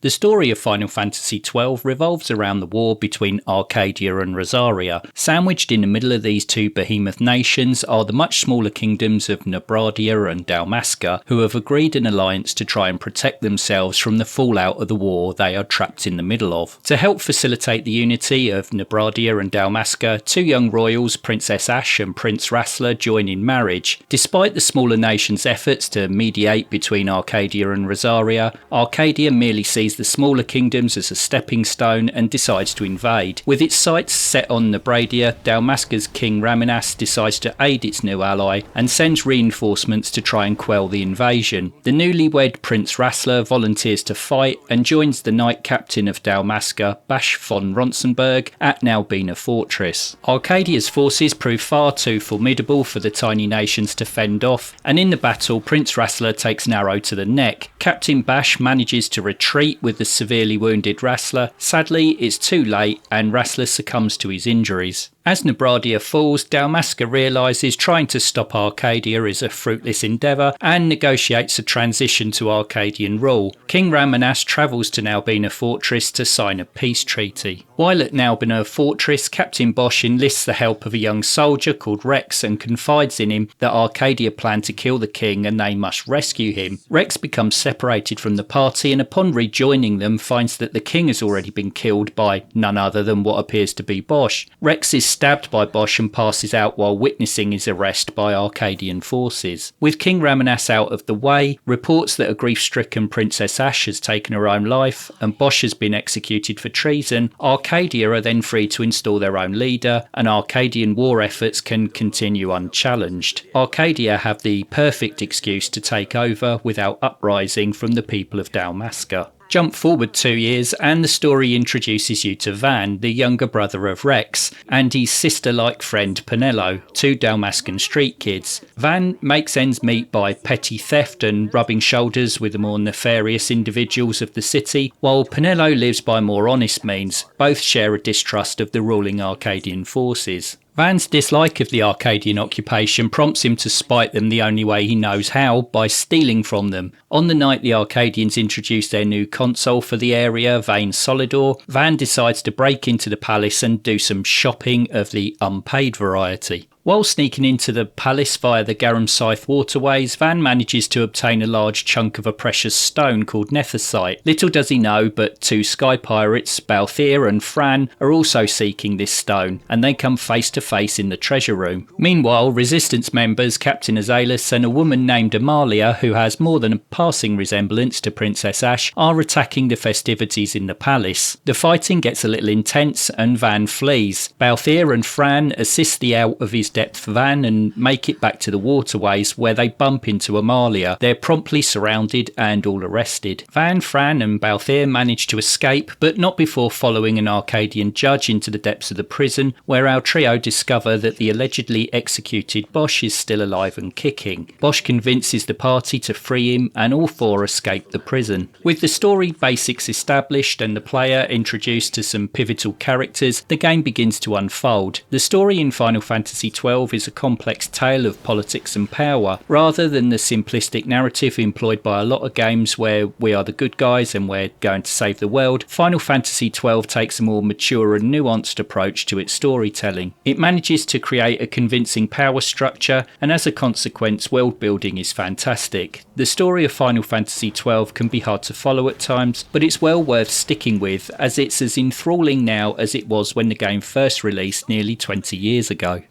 The story of Final Fantasy XII revolves around the war between Arcadia and Rosaria. Sandwiched in the middle of these two behemoth nations are the much smaller kingdoms of Nebradia and Dalmasca, who have agreed an alliance to try and protect themselves from the fallout of the war they are trapped in the middle of. To help facilitate the unity of Nebradia and Dalmasca, two young royals, Princess Ashe and Prince Rassler, join in marriage. Despite the smaller nation's efforts to mediate between Arcadia and Rosaria, Arcadia merely sees the smaller kingdoms as a stepping stone and decides to invade. With its sights set on Nebradia, Dalmasca's King Raminas decides to aid its new ally and sends reinforcements to try and quell the invasion. The newlywed Prince Rassler volunteers to fight and joins the Knight Captain of Dalmasca, Basch von Ronsenberg, at Nalbina Fortress. Arcadia's forces prove far too formidable for the tiny nations to fend off, and in the battle Prince Rassler takes an arrow to the neck. Captain Basch manages to retreat with the severely wounded Rassler. Sadly, it's too late and Rassler succumbs to his injuries. As Nebradia falls, Dalmasca realises trying to stop Arcadia is a fruitless endeavour and negotiates a transition to Arcadian rule. King Raminas travels to Nalbina Fortress to sign a peace treaty. While at Nalbina Fortress, Captain Bosch enlists the help of a young soldier called Rex and confides in him that Arcadia plan to kill the king and they must rescue him. Rex becomes separated from the party and upon rejoining them finds that the king has already been killed by none other than what appears to be Bosch. Rex is stabbed by Bosch and passes out while witnessing his arrest by Arcadian forces. With King Raminas out of the way, reports that a grief-stricken Princess Ashe has taken her own life and Bosch has been executed for treason, Arcadia are then free to install their own leader and Arcadian war efforts can continue unchallenged. Arcadia have the perfect excuse to take over without uprising from the people of Dalmasca. Jump forward 2 years and the story introduces you to Van, the younger brother of Rex, and his sister-like friend Penelo, two Dalmascan street kids. Van makes ends meet by petty theft and rubbing shoulders with the more nefarious individuals of the city, while Penelo lives by more honest means. Both share a distrust of the ruling Arcadian forces. Van's dislike of the Arcadian occupation prompts him to spite them the only way he knows how, by stealing from them. On the night the Arcadians introduce their new console for the area, Vane Solidor, Van decides to break into the palace and do some shopping of the unpaid variety. While sneaking into the palace via the Garum Scythe waterways, Van manages to obtain a large chunk of a precious stone called Nethicite. Little does he know, but two sky pirates, Balthier and Fran, are also seeking this stone, and they come face to face in the treasure room. Meanwhile, Resistance members Captain Azalis and a woman named Amalia, who has more than a passing resemblance to Princess Ashe, are attacking the festivities in the palace. The fighting gets a little intense and Van flees. Balthier and Fran assist the out of his depth Van and make it back to the waterways where they bump into Amalia. They're promptly surrounded and all arrested. Van, Fran and Balthier manage to escape, but not before following an Arcadian judge into the depths of the prison, where our trio discover that the allegedly executed Bosch is still alive and kicking. Bosch convinces the party to free him and all four escape the prison. With the story basics established and the player introduced to some pivotal characters, the game begins to unfold. The story in Final Fantasy XII is a complex tale of politics and power, rather than the simplistic narrative employed by a lot of games where we are the good guys and we're going to save the world. Final Fantasy XII takes a more mature and nuanced approach to its storytelling. It manages to create a convincing power structure, and as a consequence, world building is fantastic. The story of Final Fantasy XII can be hard to follow at times, but it's well worth sticking with, as it's as enthralling now as it was when the game first released nearly 20 years ago.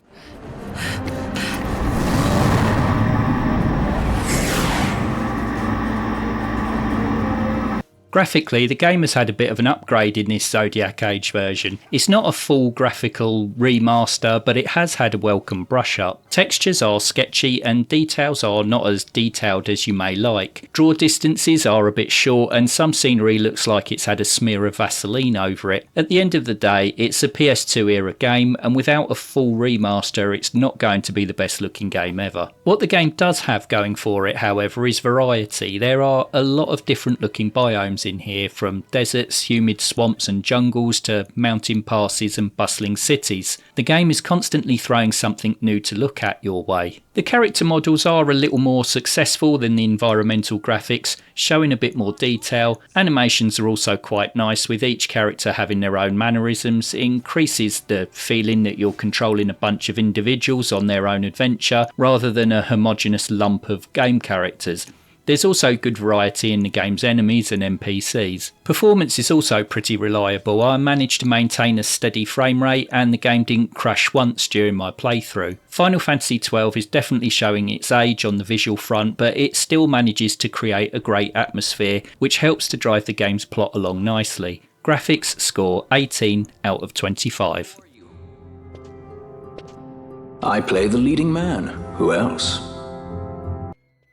Graphically, the game has had a bit of an upgrade in this Zodiac Age version. It's not a full graphical remaster, but it has had a welcome brush up. Textures are sketchy and details are not as detailed as you may like. Draw distances are a bit short and some scenery looks like it's had a smear of Vaseline over it. At the end of the day, it's a PS2 era game, and without a full remaster, it's not going to be the best looking game ever. What the game does have going for it, however, is variety. There are a lot of different looking biomes biomes in here, from deserts, humid swamps and jungles to mountain passes and bustling cities. The game is constantly throwing something new to look at your way. The character models are a little more successful than the environmental graphics, showing a bit more detail. Animations are also quite nice, with each character having their own mannerisms. It increases the feeling that you're controlling a bunch of individuals on their own adventure, rather than a homogeneous lump of game characters. There's also good variety in the game's enemies and NPCs. Performance is also pretty reliable. I managed to maintain a steady frame rate and the game didn't crash once during my playthrough. Final Fantasy XII is definitely showing its age on the visual front, but it still manages to create a great atmosphere, which helps to drive the game's plot along nicely. Graphics score 18 out of 25. I play the leading man. Who else?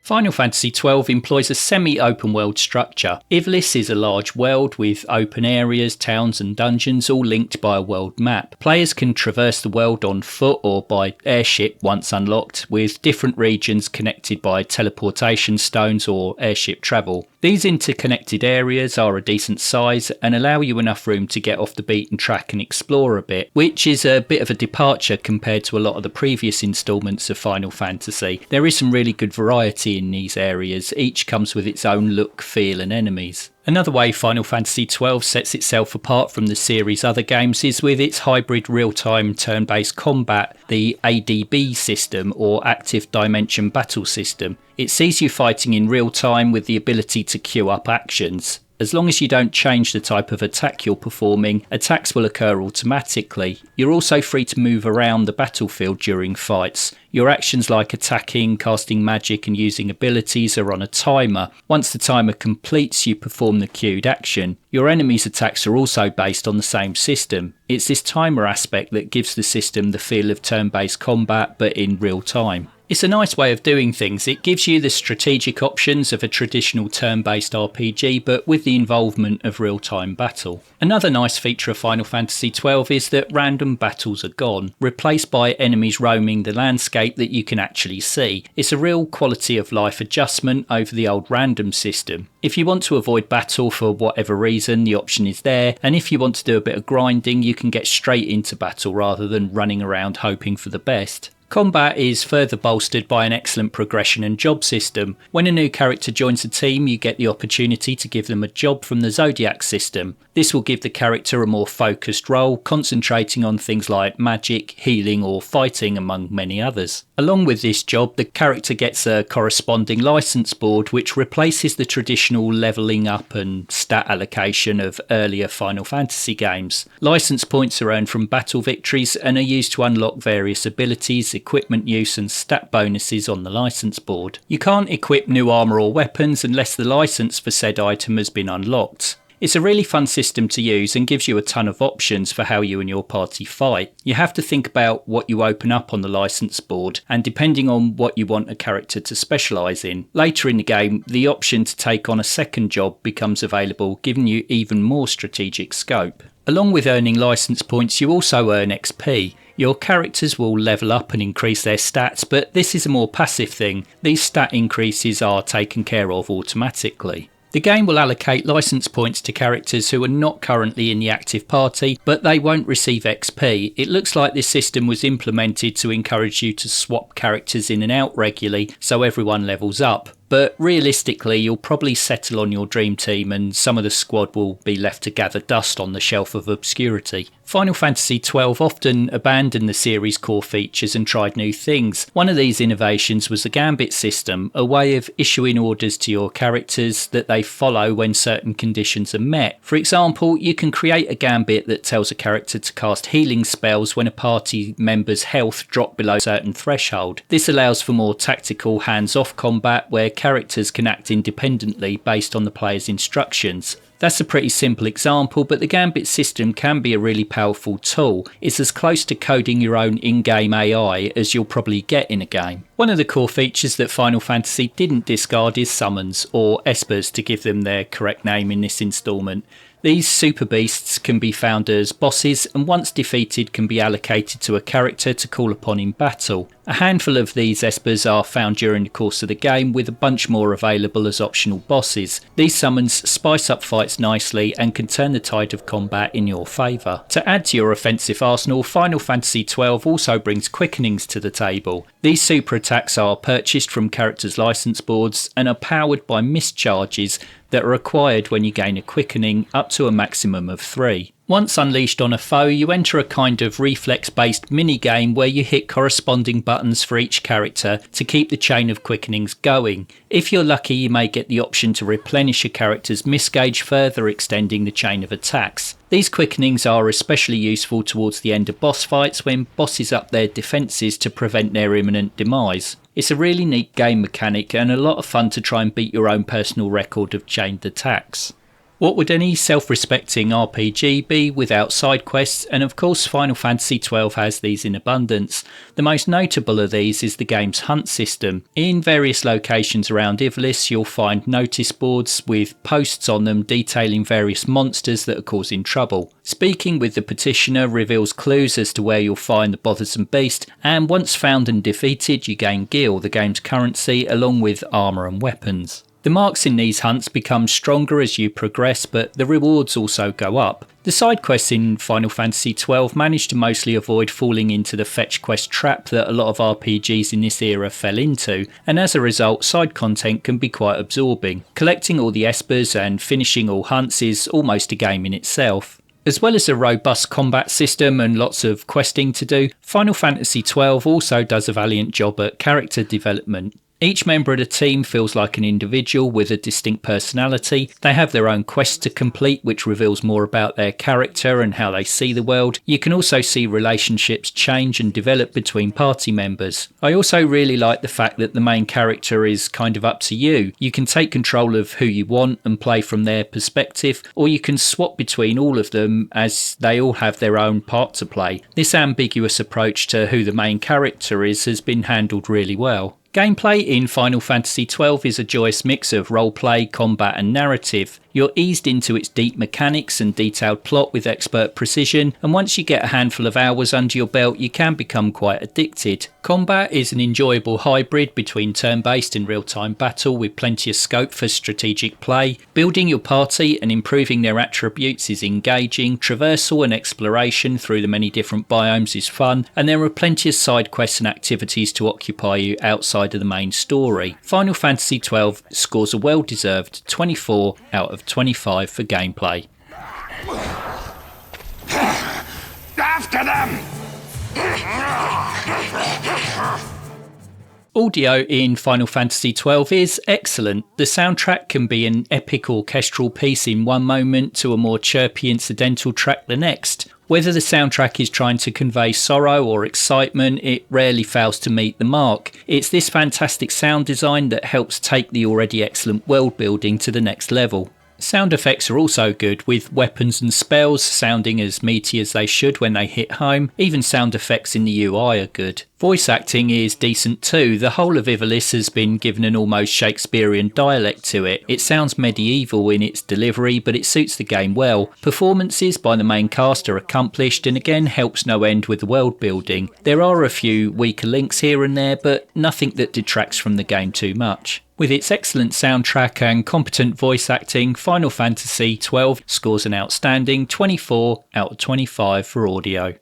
Final Fantasy XII employs a semi-open world structure. Ivlis is a large world with open areas, towns and dungeons all linked by a world map. Players can traverse the world on foot or by airship once unlocked, with different regions connected by teleportation stones or airship travel. These interconnected areas are a decent size and allow you enough room to get off the beaten track and explore a bit, which is a bit of a departure compared to a lot of the previous instalments of Final Fantasy. There is some really good variety in these areas, each comes with its own look, feel and enemies. Another way Final Fantasy XII sets itself apart from the series' other games is with its hybrid real-time turn-based combat, the ADB system, or Active Dimension Battle System. It sees you fighting in real time with the ability to queue up actions. As long as you don't change the type of attack you're performing, attacks will occur automatically. You're also free to move around the battlefield during fights. Your actions like attacking, casting magic and using abilities are on a timer. Once the timer completes, you perform the queued action. Your enemy's attacks are also based on the same system. It's this timer aspect that gives the system the feel of turn-based combat, but in real time. It's a nice way of doing things. It gives you the strategic options of a traditional turn-based RPG, but with the involvement of real-time battle. Another nice feature of Final Fantasy XII is that random battles are gone, replaced by enemies roaming the landscape that you can actually see. It's a real quality of life adjustment over the old random system. If you want to avoid battle for whatever reason, the option is there, and if you want to do a bit of grinding, you can get straight into battle rather than running around hoping for the best. Combat is further bolstered by an excellent progression and job system. When a new character joins a team, you get the opportunity to give them a job from the Zodiac system. This will give the character a more focused role, concentrating on things like magic, healing or fighting, among many others. Along with this job, the character gets a corresponding license board which replaces the traditional levelling up and stat allocation of earlier Final Fantasy games. License points are earned from battle victories and are used to unlock various abilities, equipment use and stat bonuses on the license board. You can't equip new armour or weapons unless the license for said item has been unlocked. It's a really fun system to use and gives you a ton of options for how you and your party fight. You have to think about what you open up on the license board, and depending on what you want a character to specialise in. Later in the game, the option to take on a second job becomes available, giving you even more strategic scope. Along with earning license points, you also earn XP. Your characters will level up and increase their stats, but this is a more passive thing. These stat increases are taken care of automatically. The game will allocate license points to characters who are not currently in the active party, but they won't receive XP. It looks like this system was implemented to encourage you to swap characters in and out regularly so everyone levels up. But realistically, you'll probably settle on your dream team and some of the squad will be left to gather dust on the shelf of obscurity. Final Fantasy XII often abandoned the series' core features and tried new things. One of these innovations was the Gambit system, a way of issuing orders to your characters that they follow when certain conditions are met. For example, you can create a Gambit that tells a character to cast healing spells when a party member's health drops below a certain threshold. This allows for more tactical hands-off combat where characters can act independently based on the player's instructions. That's a pretty simple example, but the Gambit system can be a really powerful tool. It's as close to coding your own in-game AI as you'll probably get in a game. One of the core features that Final Fantasy didn't discard is summons, or espers to give them their correct name in this instalment. These super beasts can be found as bosses, and once defeated can be allocated to a character to call upon in battle. A handful of these espers are found during the course of the game, with a bunch more available as optional bosses. These summons spice up fights nicely and can turn the tide of combat in your favour. To add to your offensive arsenal, Final Fantasy XII also brings quickenings to the table. These super attacks are purchased from characters' license boards and are powered by mist charges that are acquired when you gain a quickening, up to a maximum of 3. Once unleashed on a foe, you enter a kind of reflex-based mini-game where you hit corresponding buttons for each character to keep the chain of quickenings going. If you're lucky, you may get the option to replenish a character's miss gauge, further extending the chain of attacks. These quickenings are especially useful towards the end of boss fights, when bosses up their defences to prevent their imminent demise. It's a really neat game mechanic and a lot of fun to try and beat your own personal record of chained attacks. What would any self-respecting RPG be without side quests? And of course Final Fantasy XII has these in abundance. The most notable of these is the game's hunt system. In various locations around Ivalice you'll find notice boards with posts on them detailing various monsters that are causing trouble. Speaking with the petitioner reveals clues as to where you'll find the bothersome beast, and once found and defeated you gain gil, the game's currency, along with armour and weapons. The marks in these hunts become stronger as you progress, but the rewards also go up. The side quests in Final Fantasy XII manage to mostly avoid falling into the fetch quest trap that a lot of RPGs in this era fell into, and as a result side content can be quite absorbing. Collecting all the espers and finishing all hunts is almost a game in itself. As well as a robust combat system and lots of questing to do, Final Fantasy XII also does a valiant job at character development. Each member of the team feels like an individual with a distinct personality. They have their own quests to complete, which reveals more about their character and how they see the world. You can also see relationships change and develop between party members. I also really like the fact that the main character is kind of up to you. You can take control of who you want and play from their perspective, or you can swap between all of them as they all have their own part to play. This ambiguous approach to who the main character is has been handled really well. Gameplay in Final Fantasy XII is a joyous mix of roleplay, combat and narrative. You're eased into its deep mechanics and detailed plot with expert precision, and once you get a handful of hours under your belt you can become quite addicted. Combat is an enjoyable hybrid between turn-based and real-time battle, with plenty of scope for strategic play. Building your party and improving their attributes is engaging, traversal and exploration through the many different biomes is fun, and there are plenty of side quests and activities to occupy you outside of the main story. Final Fantasy XII scores a well-deserved 24 out of 25 for gameplay. After them! Audio in Final Fantasy XII is excellent. The soundtrack can be an epic orchestral piece in one moment to a more chirpy incidental track the next. Whether the soundtrack is trying to convey sorrow or excitement, it rarely fails to meet the mark. It's this fantastic sound design that helps take the already excellent world building to the next level. Sound effects are also good, with weapons and spells sounding as meaty as they should when they hit home. Even sound effects in the UI are good. Voice acting is decent too. The whole of Ivalice has been given an almost Shakespearean dialect to it. It sounds medieval in its delivery, but it suits the game well. Performances by the main cast are accomplished and again helps no end with the world building. There are a few weaker links here and there, but nothing that detracts from the game too much. With its excellent soundtrack and competent voice acting, Final Fantasy XII scores an outstanding 24 out of 25 for audio.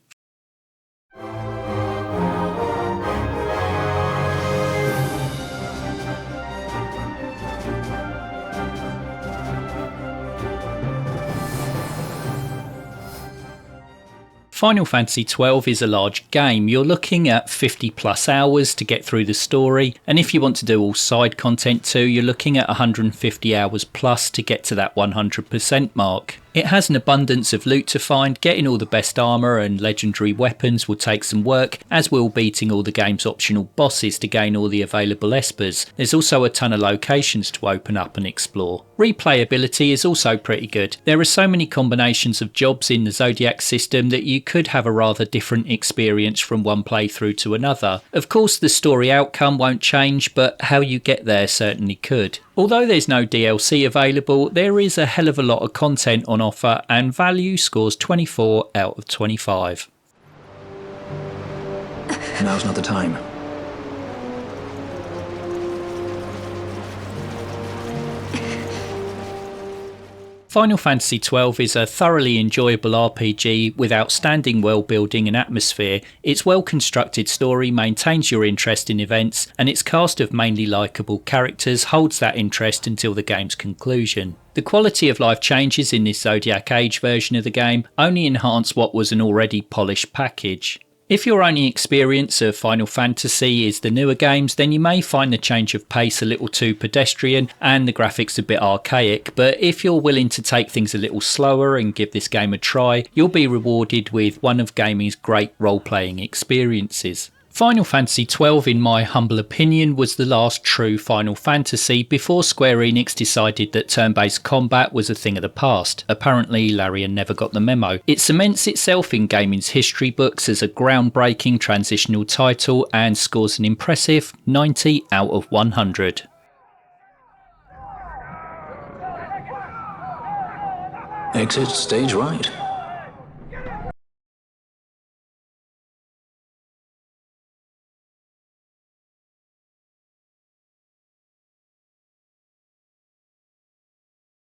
Final Fantasy XII is a large game. You're looking at 50 plus hours to get through the story, and if you want to do all side content too, you're looking at 150 hours plus to get to that 100% mark. It has an abundance of loot to find. Getting all the best armour and legendary weapons will take some work, as will beating all the game's optional bosses to gain all the available espers. There's also a ton of locations to open up and explore. Replayability is also pretty good. There are so many combinations of jobs in the Zodiac system that you could have a rather different experience from one playthrough to another. Of course the story outcome won't change, but how you get there certainly could. Although there's no DLC available, there is a hell of a lot of content on offer, and value scores 24 out of 25. Now's not the time. Final Fantasy XII is a thoroughly enjoyable RPG with outstanding world building and atmosphere. Its well constructed story maintains your interest in events, and its cast of mainly likeable characters holds that interest until the game's conclusion. The quality of life changes in this Zodiac Age version of the game only enhance what was an already polished package. If your only experience of Final Fantasy is the newer games, then you may find the change of pace a little too pedestrian and the graphics a bit archaic, but if you're willing to take things a little slower and give this game a try, you'll be rewarded with one of gaming's great role-playing experiences. Final Fantasy XII, in my humble opinion, was the last true Final Fantasy before Square Enix decided that turn-based combat was a thing of the past. Apparently, Larian never got the memo. It cements itself in gaming's history books as a groundbreaking transitional title and scores an impressive 90 out of 100. Exit stage right.